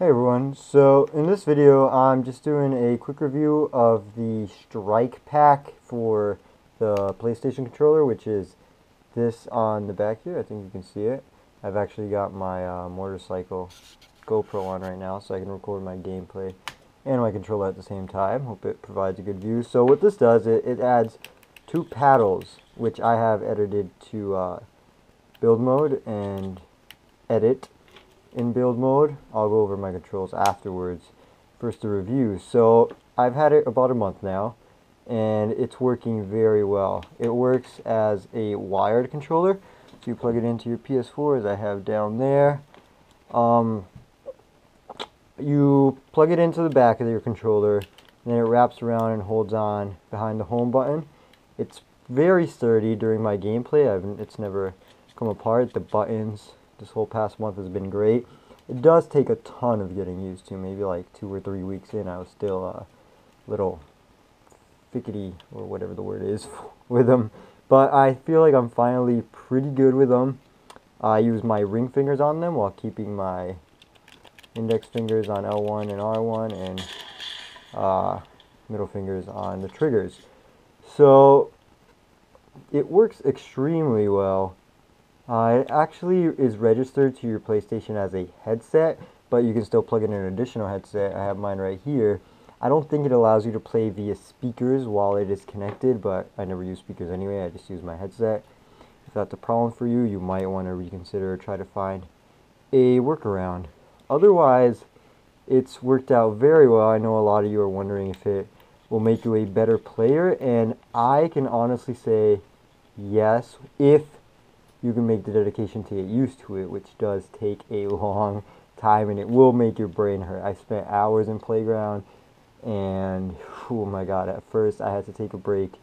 Hey everyone, so in this video I'm just doing a quick review of the Strikepack for the PlayStation controller, which is this on the back here. I think you can see it. I've actually got my motorcycle GoPro on right now so I can record my gameplay and my controller at the same time. Hope it provides a good view. So what this does, it adds two paddles, which I have edited to build mode and edit in build mode. I'll go over my controls afterwards. First, the review. So I've had it about a month now and it's working very well. It works as a wired controller, so you plug it into your PS4 as I have down there. You plug it into the back of your controller and then it wraps around and holds on behind the home button. It's very sturdy. During my gameplay it's never come apart. The buttons this whole past month has been great. It does take a ton of getting used to. Maybe like 2 or 3 weeks in, I was still a little fickety, or whatever the word is, with them. But I feel like I'm finally pretty good with them. I use my ring fingers on them while keeping my index fingers on L1 and R1 and middle fingers on the triggers. So it works extremely well. It actually is registered to your PlayStation as a headset, but you can still plug in an additional headset. I have mine right here. I don't think it allows you to play via speakers while it is connected, but I never use speakers anyway. I just use my headset. If that's a problem for you, you might want to reconsider or try to find a workaround. Otherwise, it's worked out very well. I know a lot of you are wondering if it will make you a better player, and I can honestly say yes, if you can make the dedication to get used to it, which does take a long time and it will make your brain hurt. I spent hours in Playground and oh my god, at first I had to take a break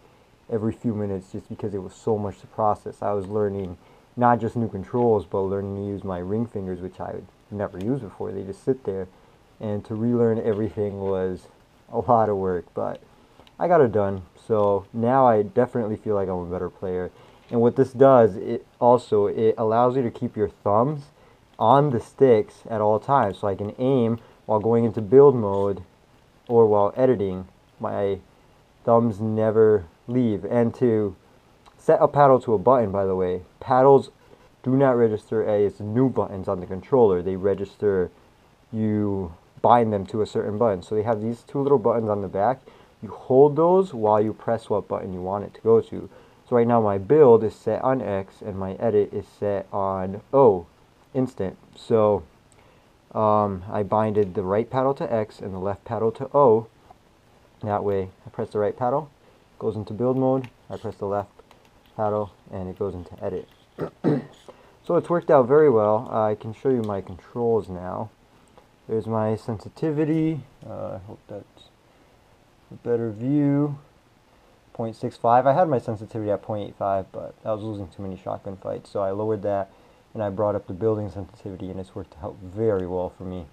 every few minutes just because it was so much to process. I was learning not just new controls, but learning to use my ring fingers, which I would never use before. They just sit there, and to relearn everything was a lot of work, but I got it done. So now I definitely feel like I'm a better player. And what this does, it allows you to keep your thumbs on the sticks at all times. So I can aim while going into build mode or while editing. My thumbs never leave. And to set a paddle to a button, by the way, paddles do not register as new buttons on the controller. They register, you bind them to a certain button. So they have these two little buttons on the back. You hold those while you press what button you want it to go to. So right now my build is set on X and my edit is set on O, instant. So I binded the right paddle to X and the left paddle to O. That way I press the right paddle, goes into build mode, I press the left paddle and it goes into edit. So it's worked out very well. I can show you my controls now. There's my sensitivity. I hope that's a better view. 0.65. I had my sensitivity at 0.85, but I was losing too many shotgun fights, so I lowered that and I brought up the building sensitivity, and it's worked out very well for me.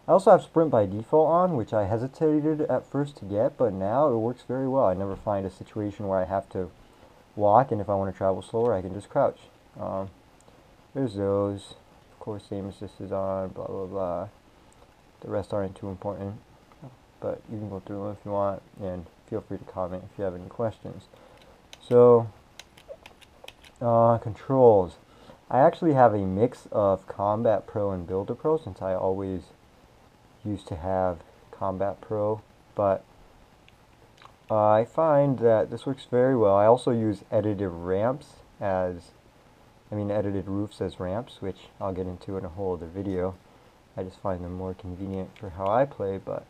I also have sprint by default on, which I hesitated at first to get, but now it works very well. I never find a situation where I have to walk, and if I want to travel slower, I can just crouch. There's those. Of course, aim assist is on, blah blah blah. The rest aren't too important, but you can go through them if you want, and feel free to comment if you have any questions. So, controls. I actually have a mix of Combat Pro and Builder Pro, since I always used to have Combat Pro, but I find that this works very well. I also use edited roofs as ramps, which I'll get into in a whole other video. I just find them more convenient for how I play, but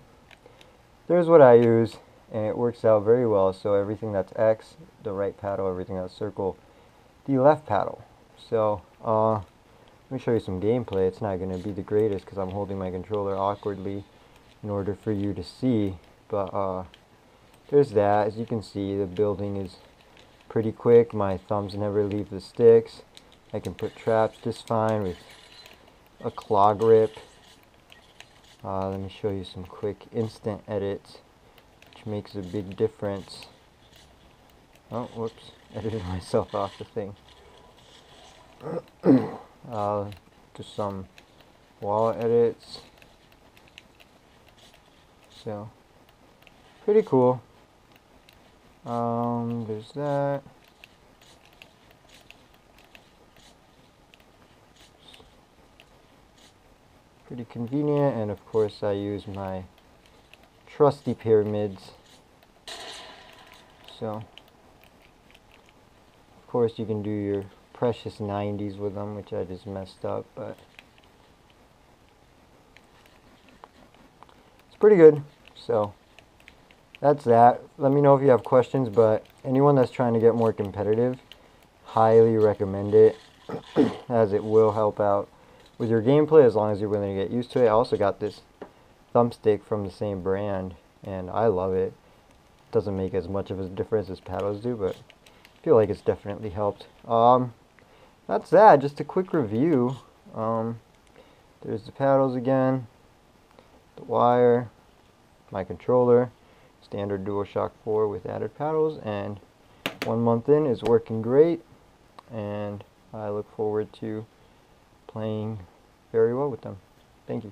there's what I use, and it works out very well. So everything that's X, the right paddle, everything that's circle, the left paddle. So let me show you some gameplay. It's not going to be the greatest because I'm holding my controller awkwardly in order for you to see, but there's that. As you can see, the building is pretty quick. My thumbs never leave the sticks. I can put traps just fine with a claw grip. Let me show you some quick instant edits, which makes a big difference. Oh, whoops, edited myself off the thing. Just some wall edits. So, pretty cool. There's that. Pretty convenient, and of course I use my trusty pyramids. So, of course you can do your precious 90s with them, which I just messed up, but it's pretty good. So, that's that. Let me know if you have questions, but anyone that's trying to get more competitive, highly recommend it, as it will help out with your gameplay as long as you're willing to get used to it. I also got this thumbstick from the same brand, and I love it. Doesn't make as much of a difference as paddles do, but I feel like it's definitely helped. That's that. Just a quick review. There's the paddles again, the wire, my controller, standard DualShock 4 with added paddles, and 1 month in is working great, and I look forward to playing very well with them. Thank you.